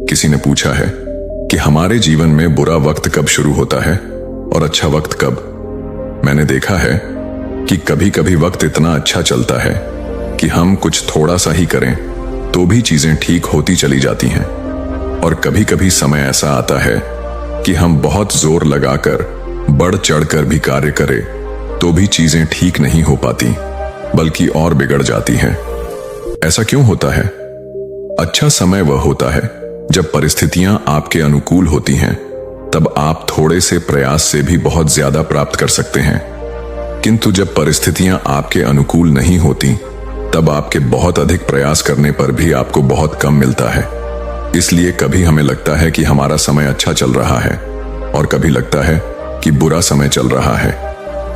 किसी ने पूछा है कि हमारे जीवन में बुरा वक्त कब शुरू होता है और अच्छा वक्त कब। मैंने देखा है कि कभी कभी वक्त इतना अच्छा चलता है कि हम कुछ थोड़ा सा ही करें तो भी चीजें ठीक होती चली जाती हैं, और कभी कभी समय ऐसा आता है कि हम बहुत जोर लगाकर बढ़ चढ़कर भी कार्य करें तो भी चीजें ठीक नहीं हो पाती, बल्कि और बिगड़ जाती हैं। ऐसा क्यों होता है? अच्छा समय वह होता है जब परिस्थितियां आपके अनुकूल होती हैं, तब आप थोड़े से प्रयास से भी बहुत ज्यादा प्राप्त कर सकते हैं। किंतु जब परिस्थितियां आपके अनुकूल नहीं होती, तब आपके बहुत अधिक प्रयास करने पर भी आपको बहुत कम मिलता है। इसलिए कभी हमें लगता है कि हमारा समय अच्छा चल रहा है और कभी लगता है कि बुरा समय चल रहा है।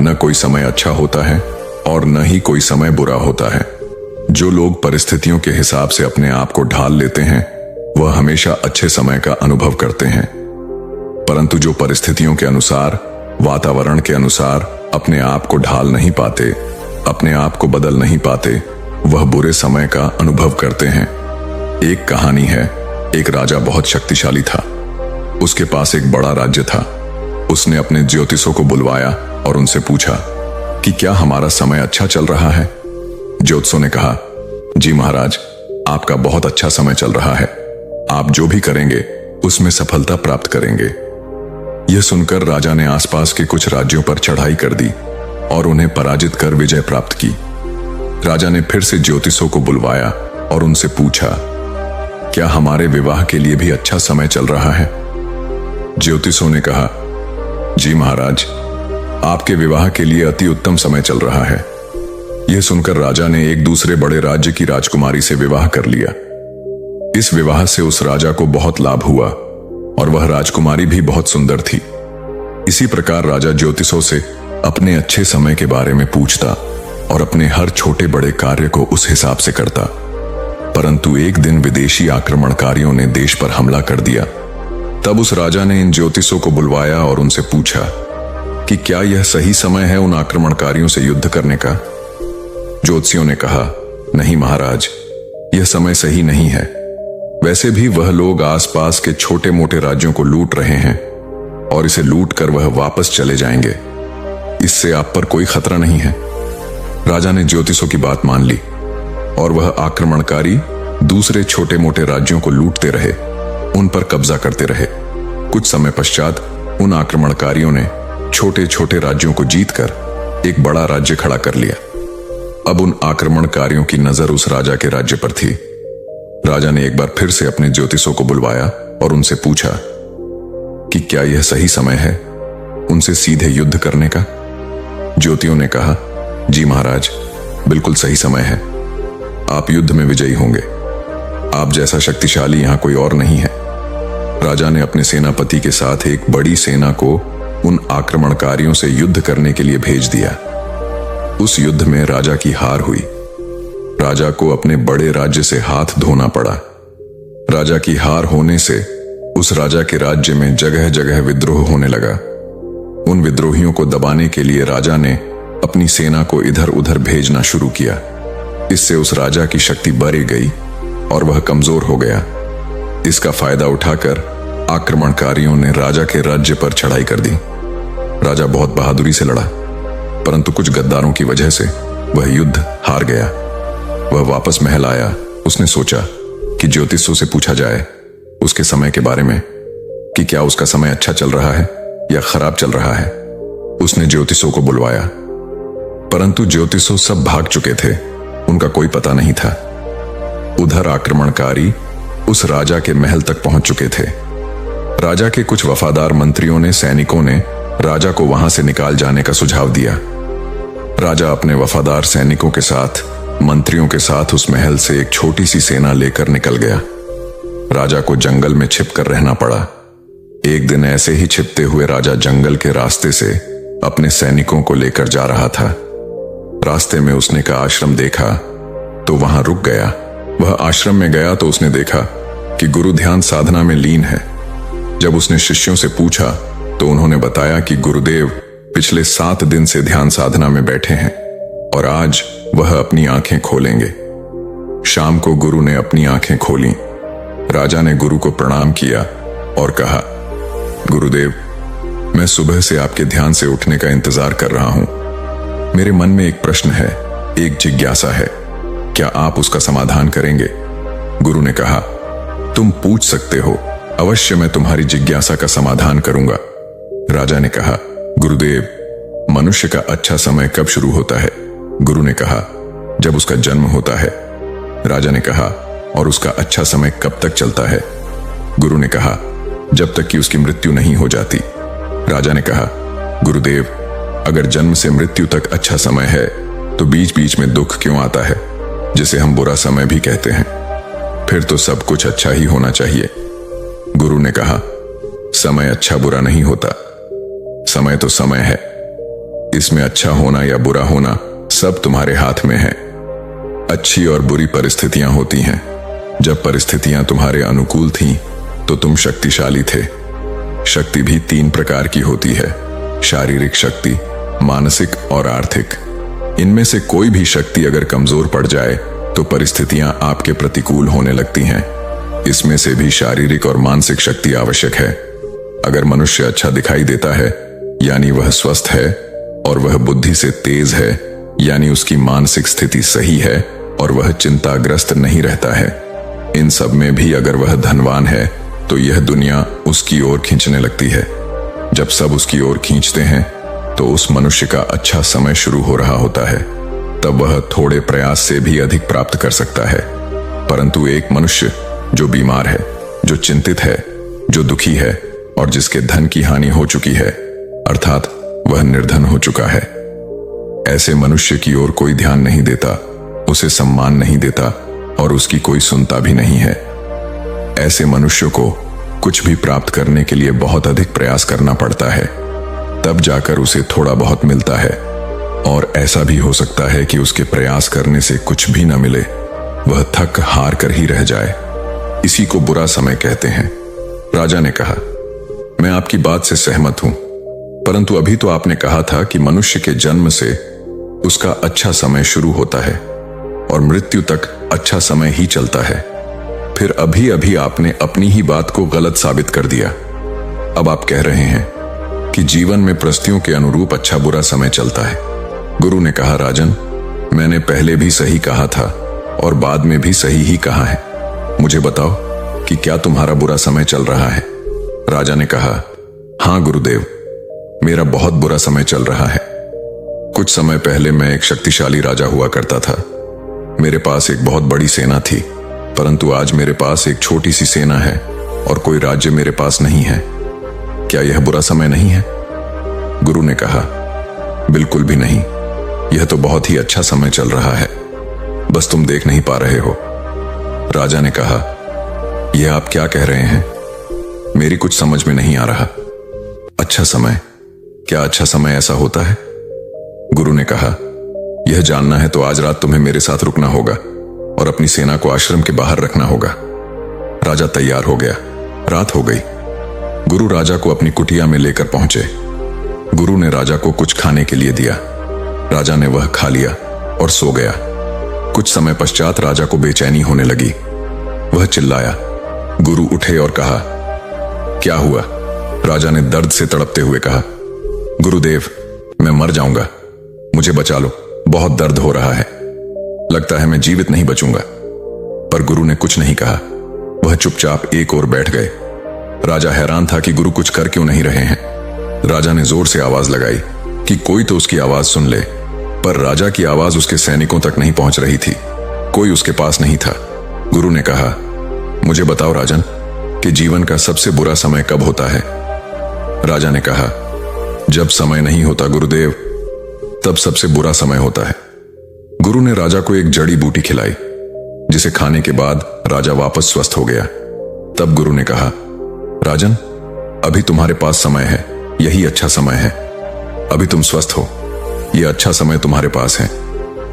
न कोई समय अच्छा होता है और न ही कोई समय बुरा होता है। जो लोग परिस्थितियों के हिसाब से अपने आप को ढाल लेते हैं, वह हमेशा अच्छे समय का अनुभव करते हैं। परंतु जो परिस्थितियों के अनुसार, वातावरण के अनुसार अपने आप को ढाल नहीं पाते, अपने आप को बदल नहीं पाते, वह बुरे समय का अनुभव करते हैं। एक कहानी है, एक राजा बहुत शक्तिशाली था। उसके पास एक बड़ा राज्य था। उसने अपने ज्योतिषों को बुलवाया और उनसे पूछा कि क्या हमारा समय अच्छा चल रहा है। ज्योतिषों ने कहा, जी महाराज, आपका बहुत अच्छा समय चल रहा है। आप जो भी करेंगे उसमें सफलता प्राप्त करेंगे। यह सुनकर राजा ने आसपास के कुछ राज्यों पर चढ़ाई कर दी और उन्हें पराजित कर विजय प्राप्त की। राजा ने फिर से ज्योतिषों को बुलवाया और उनसे पूछा, क्या हमारे विवाह के लिए भी अच्छा समय चल रहा है। ज्योतिषों ने कहा, जी महाराज, आपके विवाह के लिए अति उत्तम समय चल रहा है। यह सुनकर राजा ने एक दूसरे बड़े राज्य की राजकुमारी से विवाह कर लिया। इस विवाह से उस राजा को बहुत लाभ हुआ और वह राजकुमारी भी बहुत सुंदर थी। इसी प्रकार राजा ज्योतिषों से अपने अच्छे समय के बारे में पूछता और अपने हर छोटे बड़े कार्य को उस हिसाब से करता। परंतु एक दिन विदेशी आक्रमणकारियों ने देश पर हमला कर दिया। तब उस राजा ने इन ज्योतिषों को बुलवाया और उनसे पूछा कि क्या यह सही समय है उन आक्रमणकारियों से युद्ध करने का। ज्योतिषियों ने कहा, नहीं महाराज, यह समय सही नहीं है। वैसे भी वह लोग आसपास के छोटे मोटे राज्यों को लूट रहे हैं और इसे लूट कर वह वापस चले जाएंगे। इससे आप पर कोई खतरा नहीं है। राजा ने ज्योतिषों की बात मान ली और वह आक्रमणकारी दूसरे छोटे मोटे राज्यों को लूटते रहे, उन पर कब्जा करते रहे। कुछ समय पश्चात उन आक्रमणकारियों ने छोटे छोटे राज्यों को जीतकर एक बड़ा राज्य खड़ा कर लिया। अब उन आक्रमणकारियों की नजर उस राजा के राज्य पर थी। राजा ने एक बार फिर से अपने ज्योतिषों को बुलवाया और उनसे पूछा कि क्या यह सही समय है उनसे सीधे युद्ध करने का। ज्योतियों ने कहा, जी महाराज, बिल्कुल सही समय है। आप युद्ध में विजयी होंगे। आप जैसा शक्तिशाली यहां कोई और नहीं है। राजा ने अपने सेनापति के साथ एक बड़ी सेना को उन आक्रमणकारियों से युद्ध करने के लिए भेज दिया। उस युद्ध में राजा की हार हुई। राजा को अपने बड़े राज्य से हाथ धोना पड़ा। राजा की हार होने से उस राजा के राज्य में जगह जगह विद्रोह होने लगा। उन विद्रोहियों को दबाने के लिए राजा ने अपनी सेना को इधर उधर भेजना शुरू किया। इससे उस राजा की शक्ति बढ़ गई और वह कमजोर हो गया। इसका फायदा उठाकर आक्रमणकारियों ने राजा के राज्य पर चढ़ाई कर दी। राजा बहुत बहादुरी से लड़ा, परंतु कुछ गद्दारों की वजह से वह युद्ध हार गया। वह वापस महल आया। उसने सोचा कि ज्योतिषों से पूछा जाए उसके समय के बारे में कि क्या उसका समय अच्छा चल रहा है या खराब चल रहा है। उसने ज्योतिषों को बुलवाया, परंतु ज्योतिषों सब भाग चुके थे। उनका कोई पता नहीं था। उधर आक्रमणकारी उस राजा के महल तक पहुंच चुके थे। राजा के कुछ वफादार मंत्रियों ने, सैनिकों ने राजा को वहां से निकाल जाने का सुझाव दिया। राजा अपने वफादार सैनिकों के साथ, मंत्रियों के साथ उस महल से एक छोटी सी सेना लेकर निकल गया। राजा को जंगल में छिपकर रहना पड़ा। एक दिन ऐसे ही छिपते हुए राजा जंगल के रास्ते से अपने सैनिकों को लेकर जा रहा था। रास्ते में उसने का आश्रम देखा तो वहां रुक गया। वह आश्रम में गया तो उसने देखा कि गुरु ध्यान साधना में लीन है। जब उसने शिष्यों से पूछा तो उन्होंने बताया कि गुरुदेव पिछले 7 दिन से ध्यान साधना में बैठे हैं और आज वह अपनी आंखें खोलेंगे। शाम को गुरु ने अपनी आंखें खोली। राजा ने गुरु को प्रणाम किया और कहा, गुरुदेव, मैं सुबह से आपके ध्यान से उठने का इंतजार कर रहा हूं। मेरे मन में एक प्रश्न है, एक जिज्ञासा है, क्या आप उसका समाधान करेंगे? गुरु ने कहा, तुम पूछ सकते हो, अवश्य मैं तुम्हारी जिज्ञासा का समाधान करूंगा। राजा ने कहा, गुरुदेव, मनुष्य का अच्छा समय कब शुरू होता है? गुरु ने कहा, जब उसका जन्म होता है। राजा ने कहा, और उसका अच्छा समय कब तक चलता है? गुरु ने कहा, जब तक कि उसकी मृत्यु नहीं हो जाती। राजा ने कहा, गुरुदेव, अगर जन्म से मृत्यु तक अच्छा समय है तो बीच बीच में दुख क्यों आता है, जिसे हम बुरा समय भी कहते हैं? फिर तो सब कुछ अच्छा ही होना चाहिए। गुरु ने कहा, समय अच्छा बुरा नहीं होता, समय तो समय है। इसमें अच्छा होना या बुरा होना सब तुम्हारे हाथ में है। अच्छी और बुरी परिस्थितियां होती हैं। जब परिस्थितियां तुम्हारे अनुकूल थीं तो तुम शक्तिशाली थे। शक्ति भी 3 प्रकार की होती है, शारीरिक शक्ति, मानसिक और आर्थिक। इनमें से कोई भी शक्ति अगर कमजोर पड़ जाए तो परिस्थितियां आपके प्रतिकूल होने लगती हैं। इसमें से भी शारीरिक और मानसिक शक्ति आवश्यक है। अगर मनुष्य अच्छा दिखाई देता है यानी वह स्वस्थ है, और वह बुद्धि से तेज है यानी उसकी मानसिक स्थिति सही है और वह चिंताग्रस्त नहीं रहता है, इन सब में भी अगर वह धनवान है तो यह दुनिया उसकी ओर खींचने लगती है। जब सब उसकी ओर खींचते हैं तो उस मनुष्य का अच्छा समय शुरू हो रहा होता है। तब वह थोड़े प्रयास से भी अधिक प्राप्त कर सकता है। परंतु एक मनुष्य जो बीमार है, जो चिंतित है, जो दुखी है और जिसके धन की हानि हो चुकी है, अर्थात वह निर्धन हो चुका है, ऐसे मनुष्य की ओर कोई ध्यान नहीं देता, उसे सम्मान नहीं देता और उसकी कोई सुनता भी नहीं है। ऐसे मनुष्य को कुछ भी प्राप्त करने के लिए बहुत अधिक प्रयास करना पड़ता है, तब जाकर उसे थोड़ा बहुत मिलता है। और ऐसा भी हो सकता है कि उसके प्रयास करने से कुछ भी न मिले, वह थक हार कर ही रह जाए। इसी को बुरा समय कहते हैं। राजा ने कहा, मैं आपकी बात से सहमत हूं, परंतु अभी तो आपने कहा था कि मनुष्य के जन्म से उसका अच्छा समय शुरू होता है और मृत्यु तक अच्छा समय ही चलता है। फिर अभी अभी आपने अपनी ही बात को गलत साबित कर दिया। अब आप कह रहे हैं कि जीवन में परिस्थितियों के अनुरूप अच्छा बुरा समय चलता है। गुरु ने कहा, राजन, मैंने पहले भी सही कहा था और बाद में भी सही ही कहा है। मुझे बताओ कि क्या तुम्हारा बुरा समय चल रहा है? राजा ने कहा, हां गुरुदेव, मेरा बहुत बुरा समय चल रहा है। कुछ समय पहले मैं एक शक्तिशाली राजा हुआ करता था। मेरे पास एक बहुत बड़ी सेना थी, परंतु आज मेरे पास एक छोटी सी सेना है और कोई राज्य मेरे पास नहीं है। क्या यह बुरा समय नहीं है? गुरु ने कहा, बिल्कुल भी नहीं, यह तो बहुत ही अच्छा समय चल रहा है, बस तुम देख नहीं पा रहे हो। राजा ने कहा, यह आप क्या कह रहे हैं? मेरी कुछ समझ में नहीं आ रहा। अच्छा समय? क्या अच्छा समय ऐसा होता है? गुरु ने कहा, यह जानना है तो आज रात तुम्हें मेरे साथ रुकना होगा और अपनी सेना को आश्रम के बाहर रखना होगा। राजा तैयार हो गया। रात हो गई। गुरु राजा को अपनी कुटिया में लेकर पहुंचे। गुरु ने राजा को कुछ खाने के लिए दिया। राजा ने वह खा लिया और सो गया। कुछ समय पश्चात राजा को बेचैनी होने लगी। वह चिल्लाया। गुरु उठे और कहा, क्या हुआ? राजा ने दर्द से तड़पते हुए कहा, गुरुदेव, मैं मर जाऊंगा, मुझे बचा लो, बहुत दर्द हो रहा है, लगता है मैं जीवित नहीं बचूंगा। पर गुरु ने कुछ नहीं कहा। वह चुपचाप एक ओर बैठ गए। राजा हैरान था कि गुरु कुछ कर क्यों नहीं रहे हैं। राजा ने जोर से आवाज लगाई कि कोई तो उसकी आवाज सुन ले, पर राजा की आवाज उसके सैनिकों तक नहीं पहुंच रही थी। कोई उसके पास नहीं था। गुरु ने कहा, मुझे बताओ राजन, कि जीवन का सबसे बुरा समय कब होता है? राजा ने कहा, जब समय नहीं होता गुरुदेव, तब सबसे बुरा समय होता है। गुरु ने राजा को एक जड़ी बूटी खिलाई, जिसे खाने के बाद राजा वापस स्वस्थ हो गया। तब गुरु ने कहा, राजन, अभी तुम्हारे पास समय है, यही अच्छा समय है। अभी तुम स्वस्थ हो, यह अच्छा समय तुम्हारे पास है।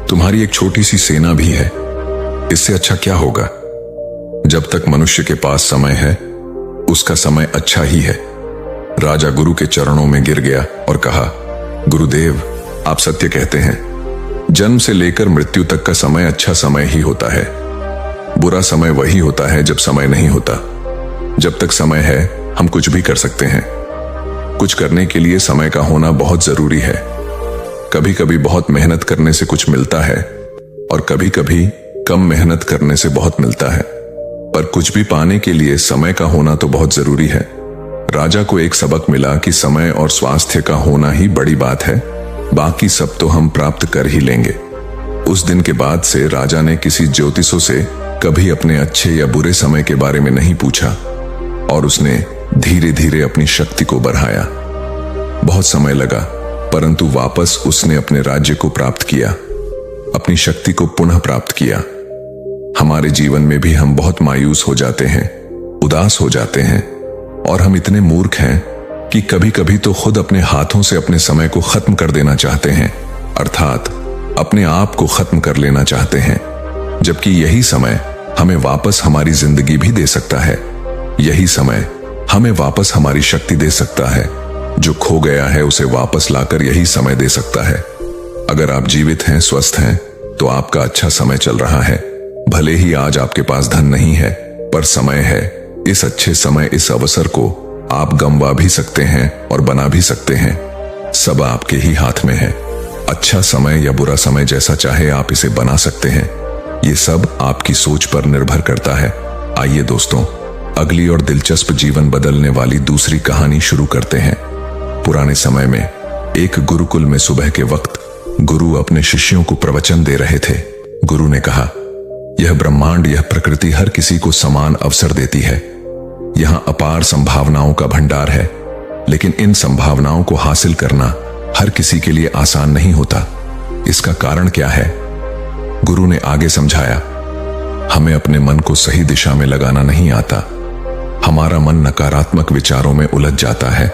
तुम्हारी एक छोटी सी सेना भी है, इससे अच्छा क्या होगा? जब तक मनुष्य के पास समय है, उसका समय अच्छा ही है। राजा गुरु के चरणों में गिर गया और कहा, गुरुदेव, आप सत्य कहते हैं। जन्म से लेकर मृत्यु तक का समय अच्छा समय ही होता है। बुरा समय वही होता है जब समय नहीं होता। जब तक समय है हम कुछ भी कर सकते हैं। कुछ करने के लिए समय का होना बहुत जरूरी है। कभी कभी बहुत मेहनत करने से कुछ मिलता है और कभी कभी कम मेहनत करने से बहुत मिलता है, पर कुछ भी पाने के लिए समय का होना तो बहुत जरूरी है। राजा को एक सबक मिला कि समय और स्वास्थ्य का होना ही बड़ी बात है, बाकी सब तो हम प्राप्त कर ही लेंगे। उस दिन के बाद से राजा ने किसी ज्योतिषों से कभी अपने अच्छे या बुरे समय के बारे में नहीं पूछा और उसने धीरे धीरे अपनी शक्ति को बढ़ाया। बहुत समय लगा, परंतु वापस उसने अपने राज्य को प्राप्त किया, अपनी शक्ति को पुनः प्राप्त किया। हमारे जीवन में भी हम बहुत मायूस हो जाते हैं, उदास हो जाते हैं और हम इतने मूर्ख हैं कि कभी कभी तो खुद अपने हाथों से अपने समय को खत्म कर देना चाहते हैं, अर्थात अपने आप को खत्म कर लेना चाहते हैं, जबकि यही समय हमें वापस हमारी जिंदगी भी दे सकता है। यही समय हमें वापस हमारी शक्ति दे सकता है। जो खो गया है उसे वापस लाकर यही समय दे सकता है। अगर आप जीवित हैं, स्वस्थ हैं, तो आपका अच्छा समय चल रहा है। भले ही आज आपके पास धन नहीं है, पर समय है। इस अच्छे समय, इस अवसर को आप गंवा भी सकते हैं और बना भी सकते हैं। सब आपके ही हाथ में है। अच्छा समय या बुरा समय जैसा चाहे आप इसे बना सकते हैं। ये सब आपकी सोच पर निर्भर करता है। आइए दोस्तों, अगली और दिलचस्प जीवन बदलने वाली दूसरी कहानी शुरू करते हैं। पुराने समय में एक गुरुकुल में सुबह के वक्त गुरु अपने शिष्यों को प्रवचन दे रहे थे। गुरु ने कहा, यह ब्रह्मांड, यह प्रकृति हर किसी को समान अवसर देती है। यहां अपार संभावनाओं का भंडार है, लेकिन इन संभावनाओं को हासिल करना हर किसी के लिए आसान नहीं होता। इसका कारण क्या है? गुरु ने आगे समझाया, हमें अपने मन को सही दिशा में लगाना नहीं आता। हमारा मन नकारात्मक विचारों में उलझ जाता है,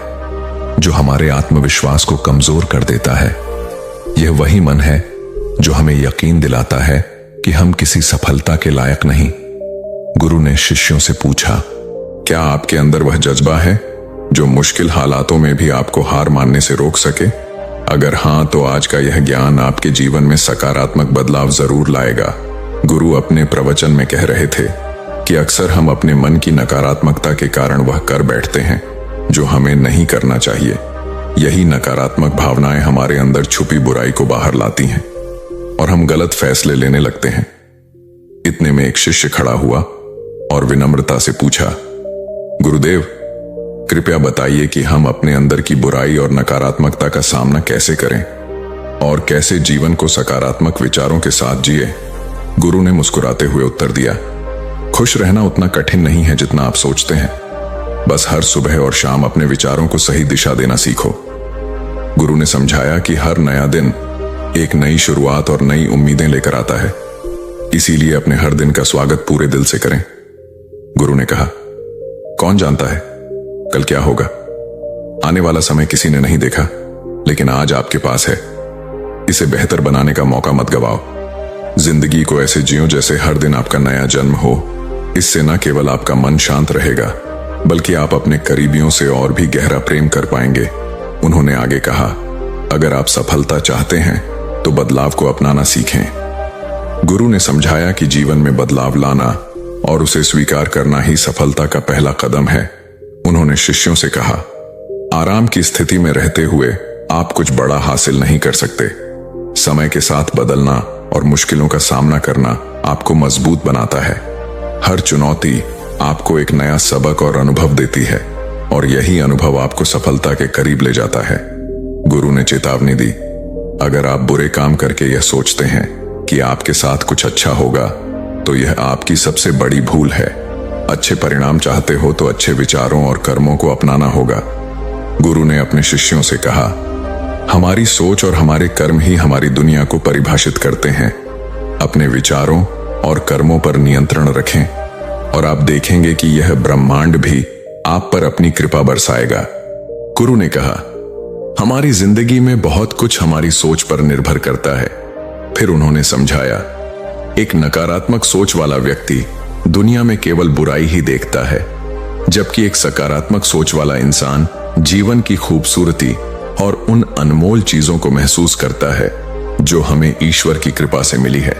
जो हमारे आत्मविश्वास को कमजोर कर देता है। यह वही मन है जो हमें यकीन दिलाता है कि हम किसी सफलता के लायक नहीं। गुरु ने शिष्यों से पूछा, क्या आपके अंदर वह जज्बा है जो मुश्किल हालातों में भी आपको हार मानने से रोक सके? अगर हां, तो आज का यह ज्ञान आपके जीवन में सकारात्मक बदलाव जरूर लाएगा। गुरु अपने प्रवचन में कह रहे थे कि अक्सर हम अपने मन की नकारात्मकता के कारण वह कर बैठते हैं जो हमें नहीं करना चाहिए। यही नकारात्मक भावनाएं हमारे अंदर छुपी बुराई को बाहर लाती हैं और हम गलत फैसले लेने लगते हैं। इतने में एक शिष्य खड़ा हुआ और विनम्रता से पूछा, गुरुदेव, कृपया बताइए कि हम अपने अंदर की बुराई और नकारात्मकता का सामना कैसे करें और कैसे जीवन को सकारात्मक विचारों के साथ जिए। गुरु ने मुस्कुराते हुए उत्तर दिया, खुश रहना उतना कठिन नहीं है जितना आप सोचते हैं। बस हर सुबह और शाम अपने विचारों को सही दिशा देना सीखो। गुरु ने समझाया कि हर नया दिन एक नई शुरुआत और नई उम्मीदें लेकर आता है, इसीलिए अपने हर दिन का स्वागत पूरे दिल से करें। गुरु ने कहा, कौन जानता है कल क्या होगा? आने वाला समय किसी ने नहीं देखा, लेकिन आज आपके पास है। इसे बेहतर बनाने का मौका मत गवाओ। जिंदगी को ऐसे जियो जैसे हर दिन आपका नया जन्म हो। इससे न केवल आपका मन शांत रहेगा, बल्कि आप अपने करीबियों से और भी गहरा प्रेम कर पाएंगे। उन्होंने आगे कहा, अगर आप सफलता चाहते हैं तो बदलाव को अपनाना सीखें। गुरु ने समझाया कि जीवन में बदलाव लाना और उसे स्वीकार करना ही सफलता का पहला कदम है। उन्होंने शिष्यों से कहा, आराम की स्थिति में रहते हुए आप कुछ बड़ा हासिल नहीं कर सकते। समय के साथ बदलना और मुश्किलों का सामना करना आपको मजबूत बनाता है। हर चुनौती आपको एक नया सबक और अनुभव देती है और यही अनुभव आपको सफलता के करीब ले जाता है। गुरु ने चेतावनी दी, अगर आप बुरे काम करके यह सोचते हैं कि आपके साथ कुछ अच्छा होगा, तो यह आपकी सबसे बड़ी भूल है। अच्छे परिणाम चाहते हो तो अच्छे विचारों और कर्मों को अपनाना होगा। गुरु ने अपने शिष्यों से कहा, हमारी सोच और हमारे कर्म ही हमारी दुनिया को परिभाषित करते हैं। अपने विचारों और कर्मों पर नियंत्रण रखें और आप देखेंगे कि यह ब्रह्मांड भी आप पर अपनी कृपा बरसाएगा। गुरु ने कहा, हमारी जिंदगी में बहुत कुछ हमारी सोच पर निर्भर करता है। फिर उन्होंने समझाया, एक नकारात्मक सोच वाला व्यक्ति दुनिया में केवल बुराई ही देखता है, जबकि एक सकारात्मक सोच वाला इंसान जीवन की खूबसूरती और उन अनमोल चीजों को महसूस करता है जो हमें ईश्वर की कृपा से मिली है।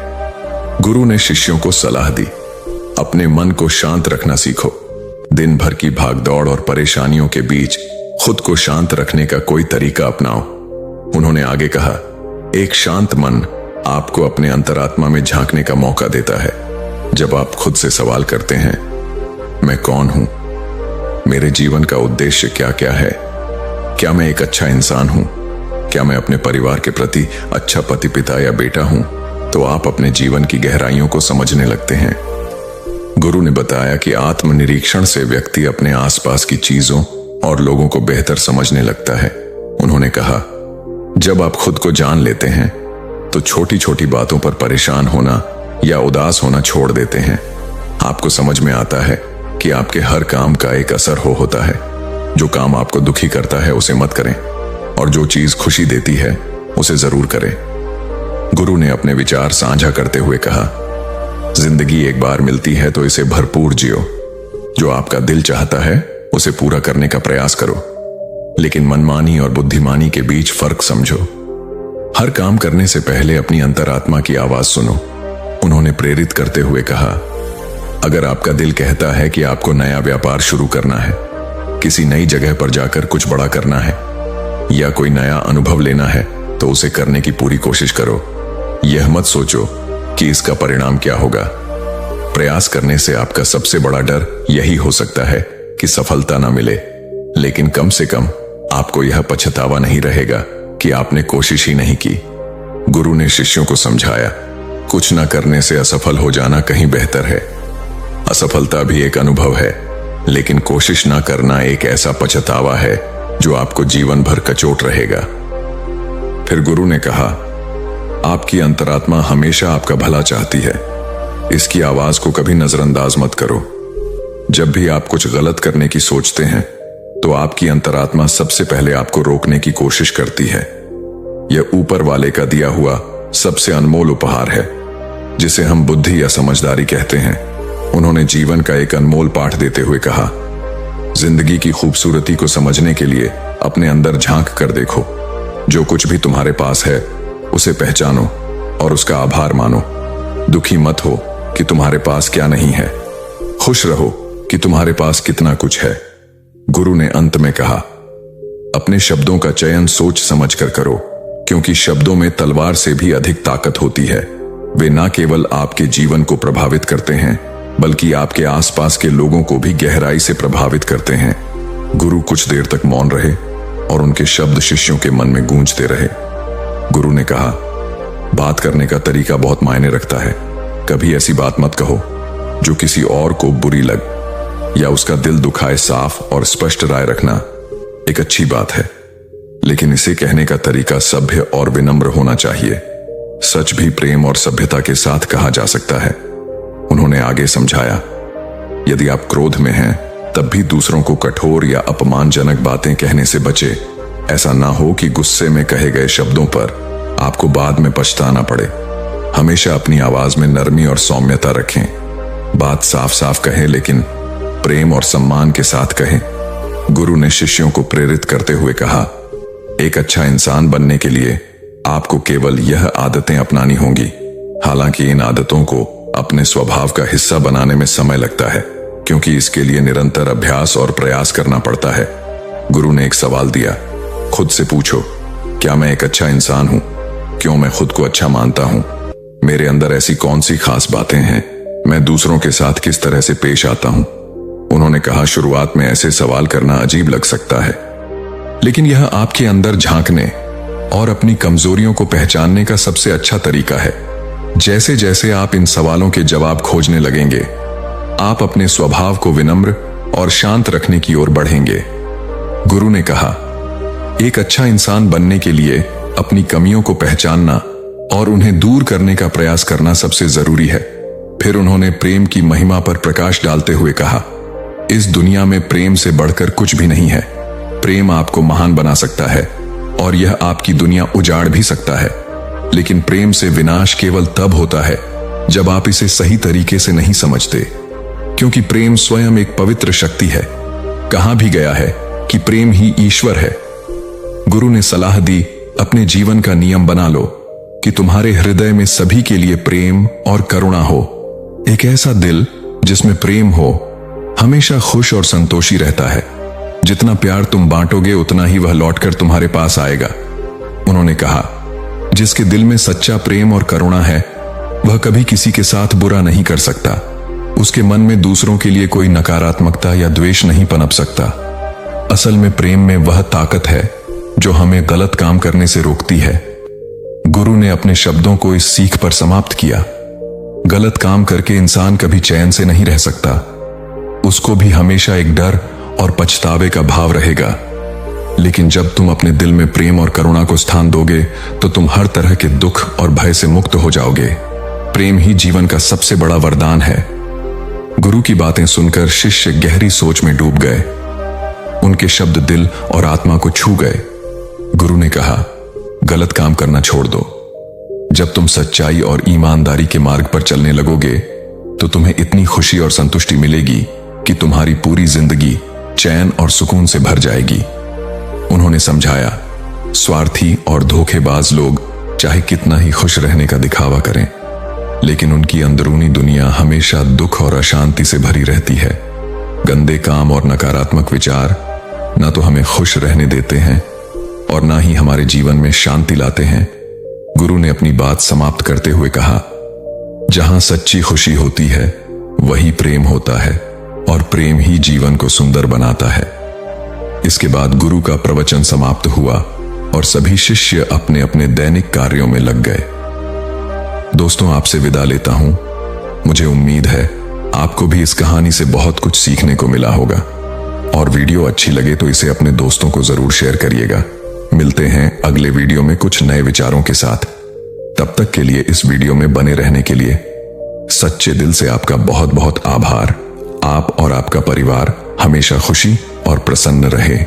गुरु ने शिष्यों को सलाह दी, अपने मन को शांत रखना सीखो। दिन भर की भागदौड़ और परेशानियों के बीच खुद को शांत रखने का कोई तरीका अपनाओ। उन्होंने आगे कहा, एक शांत मन आपको अपने अंतरात्मा में झांकने का मौका देता है। जब आप खुद से सवाल करते हैं, मैं कौन हूं, मेरे जीवन का उद्देश्य क्या क्या है, क्या मैं एक अच्छा इंसान हूं, क्या मैं अपने परिवार के प्रति अच्छा पति पिता या बेटा हूं, तो आप अपने जीवन की गहराइयों को समझने लगते हैं। गुरु ने बताया कि आत्मनिरीक्षण से व्यक्ति अपने आसपास की चीजों और लोगों को बेहतर समझने लगता है। उन्होंने कहा, जब आप खुद को जान लेते हैं तो छोटी छोटी बातों पर परेशान होना या उदास होना छोड़ देते हैं। आपको समझ में आता है कि आपके हर काम का एक असर होता है। जो काम आपको दुखी करता है उसे मत करें, और जो चीज खुशी देती है उसे जरूर करें। गुरु ने अपने विचार साझा करते हुए कहा, जिंदगी एक बार मिलती है तो इसे भरपूर जियो। जो आपका दिल चाहता है उसे पूरा करने का प्रयास करो, लेकिन मनमानी और बुद्धिमानी के बीच फर्क समझो। हर काम करने से पहले अपनी अंतरात्मा की आवाज सुनो। उन्होंने प्रेरित करते हुए कहा, अगर आपका दिल कहता है कि आपको नया व्यापार शुरू करना है, किसी नई जगह पर जाकर कुछ बड़ा करना है, या कोई नया अनुभव लेना है, तो उसे करने की पूरी कोशिश करो। यह मत सोचो कि इसका परिणाम क्या होगा। प्रयास करने से आपका सबसे बड़ा डर यही हो सकता है कि सफलता ना मिले, लेकिन कम से कम आपको यह पछतावा नहीं रहेगा कि आपने कोशिश ही नहीं की। गुरु ने शिष्यों को समझाया, कुछ न करने से असफल हो जाना कहीं बेहतर है। असफलता भी एक अनुभव है, लेकिन कोशिश न करना एक ऐसा पछतावा है जो आपको जीवन भर कचोट रहेगा। फिर गुरु ने कहा, आपकी अंतरात्मा हमेशा आपका भला चाहती है। इसकी आवाज को कभी नजरअंदाज मत करो। जब भी आप कुछ गलत करने की सोचते हैं तो आपकी अंतरात्मा सबसे पहले आपको रोकने की कोशिश करती है। यह ऊपर वाले का दिया हुआ सबसे अनमोल उपहार है, जिसे हम बुद्धि या समझदारी कहते हैं। उन्होंने जीवन का एक अनमोल पाठ देते हुए कहा, जिंदगी की खूबसूरती को समझने के लिए अपने अंदर झांक कर देखो। जो कुछ भी तुम्हारे पास है उसे पहचानो और उसका आभार मानो। दुखी मत हो कि तुम्हारे पास क्या नहीं है, खुश रहो कि तुम्हारे पास कितना कुछ है। गुरु ने अंत में कहा, अपने शब्दों का चयन सोच समझ कर करो, क्योंकि शब्दों में तलवार से भी अधिक ताकत होती है। वे न केवल आपके जीवन को प्रभावित करते हैं, बल्कि आपके आसपास के लोगों को भी गहराई से प्रभावित करते हैं। गुरु कुछ देर तक मौन रहे और उनके शब्द शिष्यों के मन में गूंजते रहे। गुरु ने कहा, बात करने का तरीका बहुत मायने रखता है। कभी ऐसी बात मत कहो जो किसी और को बुरी लग या उसका दिल दुखाए। साफ और स्पष्ट राय रखना एक अच्छी बात है, लेकिन इसे कहने का तरीका सभ्य और विनम्र होना चाहिए। सच भी प्रेम और सभ्यता के साथ कहा जा सकता है। उन्होंने आगे समझाया, यदि आप क्रोध में हैं तब भी दूसरों को कठोर या अपमानजनक बातें कहने से बचे। ऐसा ना हो कि गुस्से में कहे गए शब्दों पर आपको बाद में पछताना पड़े। हमेशा अपनी आवाज में नरमी और सौम्यता रखें। बात साफ साफ कहें, लेकिन प्रेम और सम्मान के साथ कहें। गुरु ने शिष्यों को प्रेरित करते हुए कहा, एक अच्छा इंसान बनने के लिए आपको केवल यह आदतें अपनानी होंगी। हालांकि इन आदतों को अपने स्वभाव का हिस्सा बनाने में समय लगता है, क्योंकि इसके लिए निरंतर अभ्यास और प्रयास करना पड़ता है। गुरु ने एक सवाल दिया, खुद से पूछो, क्या मैं एक अच्छा इंसान हूं? क्यों मैं खुद को अच्छा मानता हूं? मेरे अंदर ऐसी कौन सी खास बातें हैं? मैं दूसरों के साथ किस तरह से पेश आता हूं? उन्होंने कहा, शुरुआत में ऐसे सवाल करना अजीब लग सकता है, लेकिन यह आपके अंदर झांकने और अपनी कमजोरियों को पहचानने का सबसे अच्छा तरीका है। जैसे जैसे आप इन सवालों के जवाब खोजने लगेंगे, आप अपने स्वभाव को विनम्र और शांत रखने की ओर बढ़ेंगे। गुरु ने कहा, एक अच्छा इंसान बनने के लिए अपनी कमियों को पहचानना और उन्हें दूर करने का प्रयास करना सबसे जरूरी है। फिर उन्होंने प्रेम की महिमा पर प्रकाश डालते हुए कहा, इस दुनिया में प्रेम से बढ़कर कुछ भी नहीं है। प्रेम आपको महान बना सकता है और यह आपकी दुनिया उजाड़ भी सकता है, लेकिन प्रेम से विनाश केवल तब होता है जब आप इसे सही तरीके से नहीं समझते, क्योंकि प्रेम स्वयं एक पवित्र शक्ति है। कहा भी गया है कि प्रेम ही ईश्वर है। गुरु ने सलाह दी, अपने जीवन का नियम बना लो कि तुम्हारे हृदय में सभी के लिए प्रेम और करुणा हो। एक ऐसा दिल जिसमें प्रेम हो हमेशा खुश और संतोषी रहता है। जितना प्यार तुम बांटोगे उतना ही वह लौटकर तुम्हारे पास आएगा। उन्होंने कहा, जिसके दिल में सच्चा प्रेम और करुणा है वह कभी किसी के साथ बुरा नहीं कर सकता। उसके मन में दूसरों के लिए कोई नकारात्मकता या द्वेष नहीं पनप सकता। असल में प्रेम में वह ताकत है जो हमें गलत काम करने से रोकती है। गुरु ने अपने शब्दों को इस सीख पर समाप्त किया। गलत काम करके इंसान कभी चैन से नहीं रह सकता। उसको भी हमेशा एक डर और पछतावे का भाव रहेगा। लेकिन जब तुम अपने दिल में प्रेम और करुणा को स्थान दोगे तो तुम हर तरह के दुख और भय से मुक्त हो जाओगे। प्रेम ही जीवन का सबसे बड़ा वरदान है। गुरु की बातें सुनकर शिष्य गहरी सोच में डूब गए। उनके शब्द दिल और आत्मा को छू गए। गुरु ने कहा, गलत काम करना छोड़ दो। जब तुम सच्चाई और ईमानदारी के मार्ग पर चलने लगोगे तो तुम्हें इतनी खुशी और संतुष्टि मिलेगी कि तुम्हारी पूरी जिंदगी चैन और सुकून से भर जाएगी। उन्होंने समझाया, स्वार्थी और धोखेबाज लोग चाहे कितना ही खुश रहने का दिखावा करें, लेकिन उनकी अंदरूनी दुनिया हमेशा दुख और अशांति से भरी रहती है। गंदे काम और नकारात्मक विचार ना तो हमें खुश रहने देते हैं और ना ही हमारे जीवन में शांति लाते हैं। गुरु ने अपनी बात समाप्त करते हुए कहा, जहां सच्ची खुशी होती है वही प्रेम होता है और प्रेम ही जीवन को सुंदर बनाता है। इसके बाद गुरु का प्रवचन समाप्त हुआ और सभी शिष्य अपने अपने दैनिक कार्यों में लग गए। दोस्तों, आपसे विदा लेता हूं। मुझे उम्मीद है आपको भी इस कहानी से बहुत कुछ सीखने को मिला होगा और वीडियो अच्छी लगे तो इसे अपने दोस्तों को जरूर शेयर करिएगा। मिलते हैं अगले वीडियो में कुछ नए विचारों के साथ। तब तक के लिए इस वीडियो में बने रहने के लिए सच्चे दिल से आपका बहुत बहुत आभार। आप और आपका परिवार हमेशा खुशी और प्रसन्न रहे।